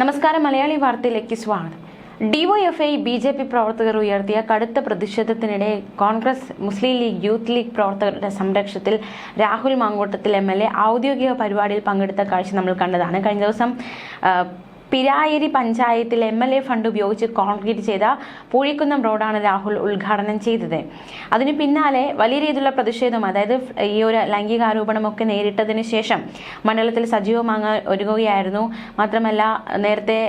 നമസ്കാരം, മലയാളി വാർത്തയിലേക്ക് സ്വാഗതം. DYFI BJP. പ്രവർത്തകർ ഉയർത്തിയ കടുത്ത പ്രതിഷേധത്തിനിടെ Congress Muslim league youth league പ്രവർത്തകരുടെ സംരക്ഷണത്തിൽ രാഹുൽ മാങ്കൂട്ടത്തിൽ എം.എൽ.എ. ഔദ്യോഗിക പരിപാടിയിൽ പങ്കെടുത്ത കാഴ്ച നമ്മൾ കണ്ടതാണ്. കഴിഞ്ഞ ദിവസം പിരായേരി പഞ്ചായത്തിൽ എം.എൽ.എ. ഫണ്ട് ഉപയോഗിച്ച് കോൺക്രീറ്റ് ചെയ്ത പൂഴിക്കുന്നം റോഡാണ് രാഹുൽ ഉദ്ഘാടനം ചെയ്തത്. അതിനു പിന്നാലെ വലിയ രീതിയിലുള്ള പ്രതിഷേധം, അതായത് ഈ ഒരു ലൈംഗികാരോപണമൊക്കെ നേരിട്ടതിന് ശേഷം മണ്ഡലത്തിൽ സജീവമാകാൻ ഒരുങ്ങുകയായിരുന്നു. മാത്രമല്ല, നേരത്തെ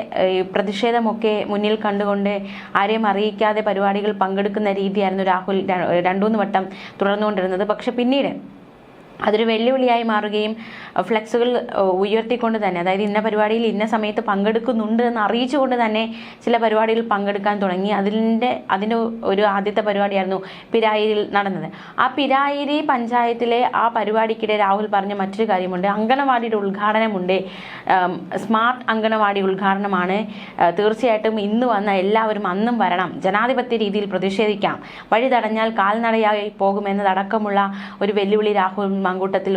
പ്രതിഷേധമൊക്കെ മുന്നിൽ കണ്ടുകൊണ്ട് ആരെയും അറിയിക്കാതെ പരിപാടികൾ പങ്കെടുക്കുന്ന രീതിയായിരുന്നു രാഹുൽ രണ്ടൂന്ന് വട്ടം തുടർന്നുകൊണ്ടിരുന്നത്. പക്ഷെ പിന്നീട് അതൊരു വെല്ലുവിളിയായി മാറുകയും ഫ്ലെക്സുകൾ ഉയർത്തിക്കൊണ്ട് തന്നെ, അതായത് ഇന്ന പരിപാടിയിൽ ഇന്ന സമയത്ത് പങ്കെടുക്കുന്നുണ്ട് എന്ന് അറിയിച്ചുകൊണ്ട് തന്നെ ചില പരിപാടിയിൽ പങ്കെടുക്കാൻ തുടങ്ങി. അതിൻ്റെ ഒരു ആദ്യത്തെ പരിപാടിയായിരുന്നു പിരായിരിയിൽ നടന്നത്. ആ പിരായിരി പഞ്ചായത്തിലെ ആ പരിപാടിക്കിടെ രാഹുൽ പറഞ്ഞ മറ്റൊരു കാര്യമുണ്ട്. അങ്കണവാടിയുടെ ഉദ്ഘാടനമുണ്ട്, സ്മാർട്ട് അങ്കണവാടി ഉദ്ഘാടനമാണ്. തീർച്ചയായിട്ടും ഇന്ന് വന്ന എല്ലാവരും അന്നും വരണം, ജനാധിപത്യ രീതിയിൽ പ്രതിഷേധിക്കാം, വഴി തടഞ്ഞാൽ കാൽനടയായി പോകുമെന്നതടക്കമുള്ള ഒരു വെല്ലുവിളി രാഹുൽ മാങ്കൂട്ടത്തിൽ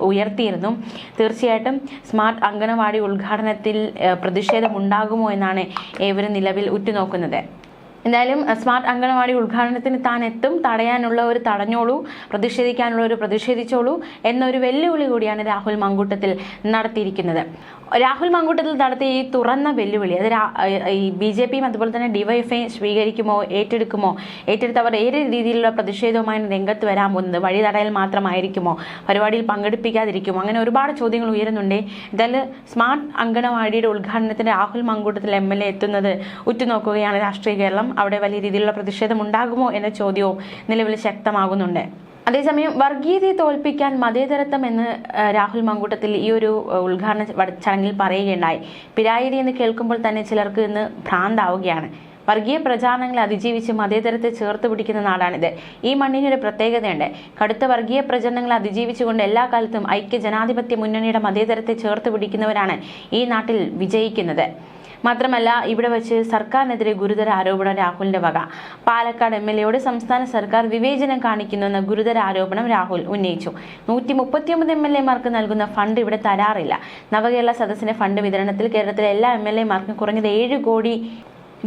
ഉയർത്തിയിരുന്നു. തീർച്ചയായിട്ടും സ്മാർട്ട് അംഗനവാടി ഉദ്ഘാടനത്തിൽ പ്രതിഷേധമുണ്ടാകുമോ എന്നാണ് ഏവരും നിലവിൽ ഉറ്റുനോക്കുന്നത്. എന്തായാലും സ്മാർട്ട് അംഗനവാടി ഉദ്ഘാടനത്തിന് താൻ എത്തും, തടയാനുള്ള ഒരു തടഞ്ഞോളൂ, പ്രതിഷേധിക്കാനുള്ള ഒരു പ്രതിഷേധിച്ചോളൂ എന്നൊരു വെല്ലുവിളി കൂടിയാണ് രാഹുൽ മാങ്കൂട്ടത്തിൽ നടത്തിയിരിക്കുന്നത്. രാഹുൽ മാങ്കൂട്ടത്തിൽ നടത്തിയ ഈ തുറന്ന വെല്ലുവിളി അത് ഈ ബി.ജെ.പിയും അതുപോലെ തന്നെ ഡിവൈഎഫ്ഐ സ്വീകരിക്കുമോ, ഏറ്റെടുത്തവർ ഏത് രീതിയിലുള്ള പ്രതിഷേധവുമായി രംഗത്ത് വരാൻ പോകുന്നത്? വഴി തടയൽ മാത്രമായിരിക്കുമോ? പരിപാടിയിൽ പങ്കെടുപ്പിക്കാതിരിക്കുമോ? അങ്ങനെ ഒരുപാട് ചോദ്യങ്ങൾ ഉയരുന്നുണ്ട്. എന്തായാലും സ്മാർട്ട് അംഗനവാടിയുടെ ഉദ്ഘാടനത്തിന് രാഹുൽ മാങ്കൂട്ടത്തിൽ എം.എൽ.എ. എത്തുന്നത് ഉറ്റുനോക്കുകയാണ് രാഷ്ട്രീയ കേരളം. അവിടെ വലിയ രീതിയിലുള്ള പ്രതിഷേധം ഉണ്ടാകുമോ എന്ന ചോദ്യവും നിലവിൽ ശക്തമാകുന്നുണ്ട്. അതേസമയം വർഗീയതയെ തോൽപ്പിക്കാൻ മതേതരത്വം എന്ന് രാഹുൽ മാങ്കൂട്ടത്തിൽ ഈ ഒരു ഉദ്ഘാടന ചടങ്ങിൽ പറയുകയുണ്ടായി. പിരായിരി എന്ന് കേൾക്കുമ്പോൾ തന്നെ ചിലർക്ക് ഇന്ന് ഭ്രാന്താവുകയാണ്. വർഗീയ പ്രചാരണങ്ങളെ അതിജീവിച്ച് മതേതരത്തെ ചേർത്ത് പിടിക്കുന്ന നാടാണിത്. ഈ മണ്ണിനൊരു പ്രത്യേകതയുണ്ട്. കടുത്ത വർഗീയ പ്രചരണങ്ങളെ അതിജീവിച്ചുകൊണ്ട് എല്ലാ കാലത്തും ഐക്യ ജനാധിപത്യ മുന്നണിയുടെ മതേതരത്തെ ചേർത്ത് പിടിക്കുന്നവരാണ് ഈ നാട്ടിൽ വിജയിക്കുന്നത്. മാത്രമല്ല, ഇവിടെ വെച്ച് സർക്കാരിനെതിരെ ഗുരുതര ആരോപണം രാഹുലിന്റെ വക. പാലക്കാട് എം.എൽ.എയോട് സംസ്ഥാന സർക്കാർ വിവേചനം കാണിക്കുന്നുവെന്ന ഗുരുതര ആരോപണം രാഹുൽ ഉന്നയിച്ചു. 139 എം.എൽ.എമാർക്ക് നൽകുന്ന ഫണ്ട് ഇവിടെ തരാറില്ല. നവകേരള സദസ്സിന്റെ ഫണ്ട് വിതരണത്തിൽ കേരളത്തിലെ എല്ലാ എം.എൽ.എമാർക്കും കുറഞ്ഞത് 7 കോടി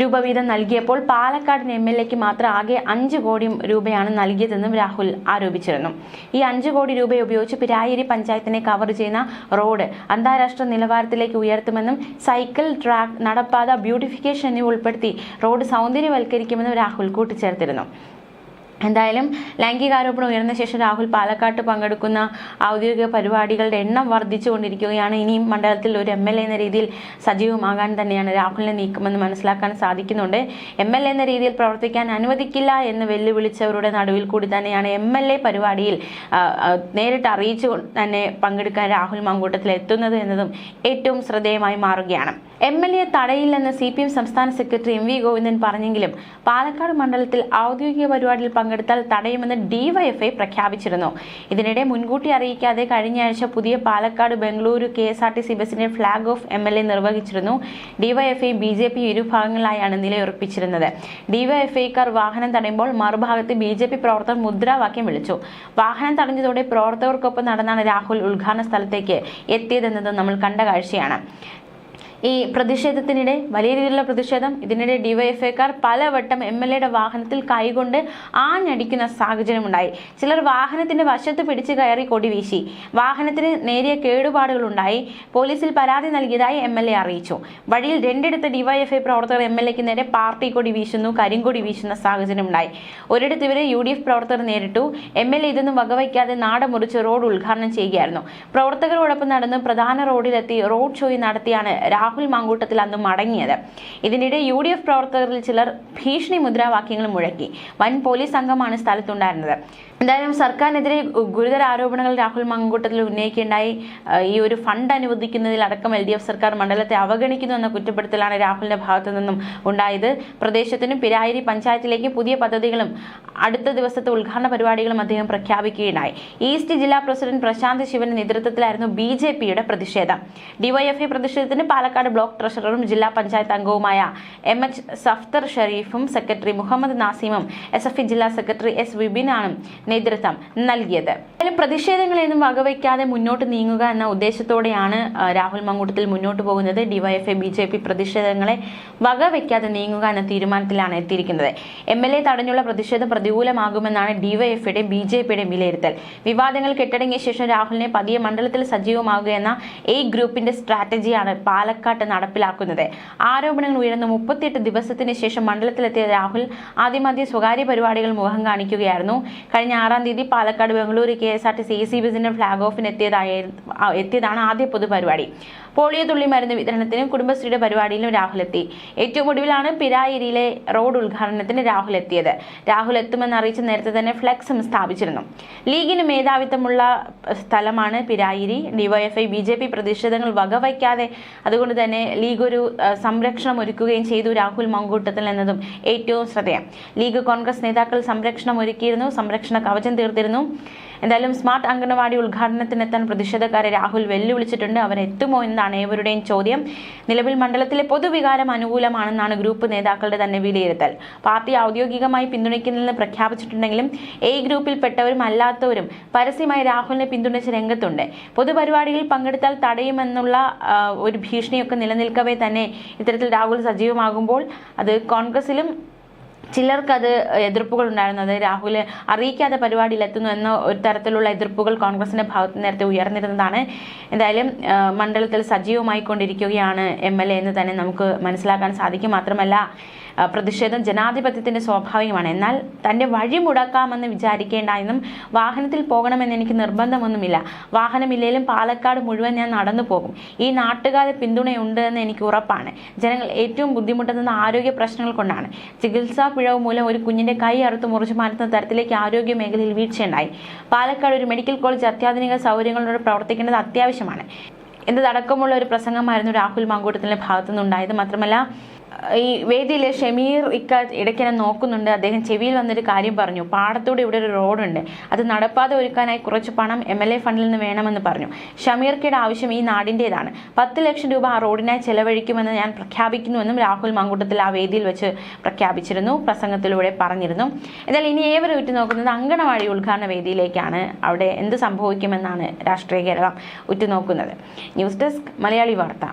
രൂപ വീതം നൽകിയപ്പോൾ പാലക്കാടിന് എം.എൽ.എക്ക് മാത്രം ആകെ 5 കോടി രൂപയാണ് നൽകിയതെന്നും രാഹുൽ ആരോപിച്ചിരുന്നു. ഈ 5 കോടി രൂപ ഉപയോഗിച്ച് പിരായിരി പഞ്ചായത്തിനെ കവർ ചെയ്യുന്ന റോഡ് അന്താരാഷ്ട്ര നിലവാരത്തിലേക്ക് ഉയർത്തുമെന്നും സൈക്കിൾ ട്രാക്ക്, നടപ്പാത, ബ്യൂട്ടിഫിക്കേഷൻ എന്നിവ ഉൾപ്പെടുത്തി റോഡ് സൗന്ദര്യവൽക്കരിക്കുമെന്നും രാഹുൽ കൂട്ടിച്ചേർത്തിരുന്നു. എന്തായാലും ലൈംഗികാരോപണം ഉയർന്ന ശേഷം രാഹുൽ പാലക്കാട്ട് പങ്കെടുക്കുന്ന ഔദ്യോഗിക പരിപാടികളുടെ എണ്ണം വർദ്ധിച്ചുകൊണ്ടിരിക്കുകയാണ്. ഇനിയും മണ്ഡലത്തിൽ ഒരു എം.എൽ.എ. എന്ന രീതിയിൽ സജീവമാകാൻ തന്നെയാണ് രാഹുലിനെ നീക്കമെന്ന് മനസ്സിലാക്കാൻ സാധിക്കുന്നുണ്ട്. എം.എൽ.എ. എന്ന രീതിയിൽ പ്രവർത്തിക്കാൻ അനുവദിക്കില്ല എന്ന് വെല്ലുവിളിച്ചവരുടെ നടുവിൽ കൂടി തന്നെയാണ് എം.എൽ.എ. പരിപാടിയിൽ നേരിട്ട് അറിയിച്ചു തന്നെ പങ്കെടുക്കാൻ രാഹുൽ മാങ്കൂട്ടത്തിൽ എത്തുന്നത് എന്നതും ഏറ്റവും ശ്രദ്ധേയമായി മാറുകയാണ്. എം.എൽ.എ. തടയില്ലെന്ന് CPM സംസ്ഥാന സെക്രട്ടറി M.V. ഗോവിന്ദൻ പറഞ്ഞെങ്കിലും പാലക്കാട് മണ്ഡലത്തിൽ ഔദ്യോഗിക പരിപാടിയിൽ പങ്കെടുത്താൽ തടയുമെന്ന് ഡിവൈഎഫ്ഐ പ്രഖ്യാപിച്ചിരുന്നു. ഇതിനിടെ മുൻകൂട്ടി അറിയിക്കാതെ കഴിഞ്ഞയാഴ്ച പുതിയ പാലക്കാട് ബംഗളൂരു KSRTC ബസിന്റെ ഫ്ളാഗ് ഓഫ് എം.എൽ.എ. നിർവഹിച്ചിരുന്നു. DYFI BJP. ഇരുഭാഗങ്ങളായാണ് നിലയുറപ്പിച്ചിരുന്നത്. ഡിവൈഎഫ്ഐക്കാർ വാഹനം തടയുമ്പോൾ മറുഭാഗത്ത് ബി.ജെ.പി. പ്രവർത്തകർ മുദ്രാവാക്യം വിളിച്ചു. വാഹനം തടഞ്ഞതോടെ പ്രവർത്തകർക്കൊപ്പം നടന്നാണ് രാഹുൽ ഉദ്ഘാടന സ്ഥലത്തേക്ക് എത്തിയതെന്നത് നമ്മൾ കണ്ട കാഴ്ചയാണ്. ഈ പ്രതിഷേധത്തിനിടെ വലിയ രീതിയിലുള്ള പ്രതിഷേധം, ഇതിനിടെ ഡിവൈഎഫ്ഐക്കാർ പലവട്ടം എം.എൽ.എയുടെ വാഹനത്തിൽ കൈകൊണ്ട് ആഞ്ഞടിക്കുന്ന സാഹചര്യമുണ്ടായി. ചിലർ വാഹനത്തിന്റെ വശത്ത് പിടിച്ചു കയറി കൊടി വീശി. വാഹനത്തിന് നേരിയ കേടുപാടുകളുണ്ടായി. പോലീസിൽ പരാതി നൽകിയതായി എം.എൽ.എ. അറിയിച്ചു. വഴിയിൽ 2 ഇടത്ത് ഡിവൈഎഫ്ഐ പ്രവർത്തകർ എം.എൽ.എക്ക് നേരെ പാർട്ടി കൊടി വീശുന്നു, കരിങ്കൊടി വീശുന്ന സാഹചര്യമുണ്ടായി. ഒരിടത്ത് ഇവരെ UDF പ്രവർത്തകർ നേരിട്ടു. എം.എൽ.എ. ഇതൊന്നും വകവയ്ക്കാതെ നാട് മുറിച്ച് റോഡ് ഉദ്ഘാടനം ചെയ്യുകയായിരുന്നു. പ്രവർത്തകരോടൊപ്പം നടന്ന് പ്രധാന റോഡിലെത്തി റോഡ് ഷോ നടത്തിയാണ് രാഹുൽ മാങ്കൂട്ടത്തിൽ അന്ന് മടങ്ങിയത്. ഇതിനിടെ UDF പ്രവർത്തകരിൽ ചിലർ ഭീഷണി മുദ്രാവാക്യങ്ങൾ മുഴക്കി. വൻ പോലീസ് സംഘമാണ് സ്ഥലത്തുണ്ടായിരുന്നത്. എന്തായാലും സർക്കാരിനെതിരെ ഗുരുതര ആരോപണങ്ങൾ രാഹുൽ മാങ്കൂട്ടത്തിൽ ഉന്നയിക്കുകയുണ്ടായി. ഈ ഒരു ഫണ്ട് അനുവദിക്കുന്നതിലടക്കം LDF സർക്കാർ മണ്ഡലത്തെ അവഗണിക്കുന്നു എന്ന കുറ്റപ്പെടുത്തലാണ് രാഹുലിന്റെ ഭാഗത്തു നിന്നും ഉണ്ടായത്. പ്രദേശത്തിനും പിരായിരി പഞ്ചായത്തിലേക്ക് പുതിയ പദ്ധതികളും അടുത്ത ദിവസത്തെ ഉദ്ഘാടന പരിപാടികളും അദ്ദേഹം പ്രഖ്യാപിക്കുകയുണ്ടായി. ഈസ്റ്റ് ജില്ലാ പ്രസിഡന്റ് പ്രശാന്ത് ശിവന്റെ നേതൃത്വത്തിലായിരുന്നു BJPയുടെ പ്രതിഷേധം. ഡിവൈഎഫ്ഐ പ്രതിഷേധത്തിന് പാലക്കാട് ബ്ലോക്ക് ട്രഷററും ജില്ലാ പഞ്ചായത്ത് അംഗവുമായ MH സഫ്തർ ഷരീഫും സെക്രട്ടറി മുഹമ്മദ് നാസിമും SFI ജില്ലാ സെക്രട്ടറി S വിപിനാണ് നേതൃത്വം നൽകിയത്. പ്രതിഷേധങ്ങളെയൊന്നും വകവയ്ക്കാതെ മുന്നോട്ട് നീങ്ങുക എന്ന ഉദ്ദേശത്തോടെയാണ് രാഹുൽ മാങ്കൂട്ടത്തിൽ മുന്നോട്ട് പോകുന്നത്. ഡിവൈഎഫ്ഐ BJP പ്രതിഷേധങ്ങളെ വകവയ്ക്കാതെ നീങ്ങുക എന്ന തീരുമാനത്തിലാണ് എത്തിയിരിക്കുന്നത്. MLA തടഞ്ഞുള്ള പ്രതിഷേധം പ്രതികൂലമാകുമെന്നാണ് ഡിവൈഎഫ്ഐയുടെയും BJPയുടെയും വിലയിരുത്തൽ. വിവാദങ്ങൾ കെട്ടടങ്ങിയ ശേഷം രാഹുലിനെ പതിയെ മണ്ഡലത്തിൽ സജീവമാകുക എന്ന A ഗ്രൂപ്പിന്റെ സ്ട്രാറ്റജിയാണ് പാലക്കാട്ട് നടപ്പിലാക്കുന്നത്. ആരോപണങ്ങൾ ഉയർന്ന 38 ദിവസത്തിന് ശേഷം മണ്ഡലത്തിലെത്തിയ രാഹുൽ ആദ്യമാദ്യം സ്വകാര്യ പരിപാടികൾ മുഖം കാണിക്കുകയായിരുന്നു. കഴിഞ്ഞ 6-ാം തീയതി പാലക്കാട് ബംഗളൂരു KSRTC AC ബസിന്റെ ഫ്ളാഗ് ഓഫിന് എത്തിയതാണ് ആദ്യ പൊതുപരിപാടി. പോളിയോ തുള്ളി മരുന്ന് വിതരണത്തിനും കുടുംബശ്രീയുടെ പരിപാടിയിലും രാഹുൽ എത്തി. ഏറ്റവും ഒടുവിലാണ് പിരായിരിയിലെ റോഡ് ഉദ്ഘാടനത്തിന് രാഹുൽ എത്തിയത്. രാഹുൽ എത്തുമെന്ന് അറിയിച്ച് നേരത്തെ തന്നെ ഫ്ലെക്സും സ്ഥാപിച്ചിരുന്നു. ലീഗിന് മേധാവിത്വമുള്ള സ്ഥലമാണ് പിരായിരി. ഡിവൈഎഫ്ഐ BJP പ്രതിഷേധങ്ങൾ വകവയ്ക്കാതെ അതുകൊണ്ട് തന്നെ ലീഗ് ഒരു സംരക്ഷണം ഒരുക്കുകയും ചെയ്തു രാഹുൽ മാങ്കൂട്ടത്തിൽ എന്നതും ഏറ്റവും ശ്രദ്ധേയം. ലീഗ് കോൺഗ്രസ് നേതാക്കൾ സംരക്ഷണം ഒരുക്കിയിരുന്നു, സംരക്ഷണ കവചം തീർത്തിരുന്നു. എന്തായാലും സ്മാർട്ട് അംഗനവാടി ഉദ്ഘാടനത്തിനെത്താൻ പ്രതിഷേധക്കാരെ രാഹുൽ വെല്ലുവിളിച്ചിട്ടുണ്ട്. അവരെത്തുമോ എന്നതാണ് ഏവരുടെയും ചോദ്യം. നിലവിൽ മണ്ഡലത്തിലെ പൊതുവികാരം അനുകൂലമാണെന്നാണ് ഗ്രൂപ്പ് നേതാക്കളുടെ തന്നെ വിലയിരുത്തൽ. പാർട്ടി ഔദ്യോഗികമായി പിന്തുണയ്ക്കുന്നില്ലെന്ന് പ്രഖ്യാപിച്ചിട്ടുണ്ടെങ്കിലും A ഗ്രൂപ്പിൽപ്പെട്ടവരും അല്ലാത്തവരും പരസ്യമായി രാഹുലിനെ പിന്തുണച്ച് രംഗത്തുണ്ട്. പൊതുപരിപാടിയിൽ പങ്കെടുത്താൽ തടയുമെന്നുള്ള ഒരു ഭീഷണിയൊക്കെ നിലനിൽക്കവേ തന്നെ ഇത്തരത്തിൽ രാഹുൽ സജീവമാകുമ്പോൾ അത് കോൺഗ്രസിലും ചിലർക്കത് എതിർപ്പുകൾ ഉണ്ടായിരുന്നത് രാഹുൽ അറിയിക്കാതെ പരിപാടിയിൽ എത്തുന്നു എന്ന ഒരു തരത്തിലുള്ള എതിർപ്പുകൾ കോൺഗ്രസിന്റെ ഭാഗത്ത് നേരത്തെ ഉയർന്നിരുന്നതാണ്. എന്തായാലും മണ്ഡലത്തിൽ സജീവമായിക്കൊണ്ടിരിക്കുകയാണ് MLA എന്ന് തന്നെ നമുക്ക് മനസ്സിലാക്കാൻ സാധിക്കും. മാത്രമല്ല പ്രതിഷേധം ജനാധിപത്യത്തിന്റെ സ്വാഭാവികമാണ്. എന്നാൽ തന്റെ വഴി മുടക്കാമെന്ന് വിചാരിക്കേണ്ട എന്നും വാഹനത്തിൽ പോകണമെന്ന് എനിക്ക് നിർബന്ധമൊന്നുമില്ല. വാഹനമില്ലെങ്കിലും പാലക്കാട് മുഴുവൻ ഞാൻ നടന്നു പോകും. ഈ നാട്ടുകാരുടെ പിന്തുണയുണ്ട് എന്ന് എനിക്ക് ഉറപ്പാണ്. ജനങ്ങൾ ഏറ്റവും ബുദ്ധിമുട്ടുന്നത് ആരോഗ്യ പ്രശ്നങ്ങൾ കൊണ്ടാണ്. ചികിത്സാ പിഴവ് മൂലം ഒരു കുഞ്ഞിന്റെ കൈ അറുത്ത് മുറിച്ചു മാറ്റുന്ന തരത്തിലേക്ക് ആരോഗ്യ മേഖലയിൽ വീഴ്ചയുണ്ടായി. പാലക്കാട് ഒരു മെഡിക്കൽ കോളേജ് അത്യാധുനിക സൗകര്യങ്ങളോട് പ്രവർത്തിക്കേണ്ടത് അത്യാവശ്യമാണ് എന്നതടക്കമുള്ള ഒരു പ്രസംഗമായിരുന്നു രാഹുൽ മാങ്കൂട്ടത്തിന്റെ ഭാഗത്തുനിന്നുണ്ടായത്. മാത്രമല്ല ഈ വേദിയിലെ ഷമീർ ഇടയ്ക്കിനെ നോക്കുന്നുണ്ട്. അദ്ദേഹം ചെവിയിൽ വന്നൊരു കാര്യം പറഞ്ഞു. പാടത്തൂടെ ഇവിടെ ഒരു റോഡുണ്ട്, അത് നടപ്പാത ഒരുക്കാനായി കുറച്ച് പണം MLA ഫണ്ടിൽ നിന്ന് വേണമെന്ന് പറഞ്ഞു. ഷമീർക്കയുടെ ആവശ്യം ഈ നാടിൻ്റെതാണ്. 10 ലക്ഷം രൂപ ആ റോഡിനായി ചെലവഴിക്കുമെന്ന് ഞാൻ പ്രഖ്യാപിക്കുന്നുവെന്നും രാഹുൽ മാങ്കൂട്ടത്തിൽ ആ വേദിയിൽ വെച്ച് പ്രഖ്യാപിച്ചിരുന്നു, പ്രസംഗത്തിലൂടെ പറഞ്ഞിരുന്നു. എന്നാൽ ഇനി ഏവരും ഉറ്റുനോക്കുന്നത് അങ്കണവാടി ഉദ്ഘാടന വേദിയിലേക്കാണ്. അവിടെ എന്ത് സംഭവിക്കുമെന്നാണ് രാഷ്ട്രീയ കേരളം ഉറ്റുനോക്കുന്നത്. ന്യൂസ് ഡെസ്ക് മലയാളി വാർത്ത.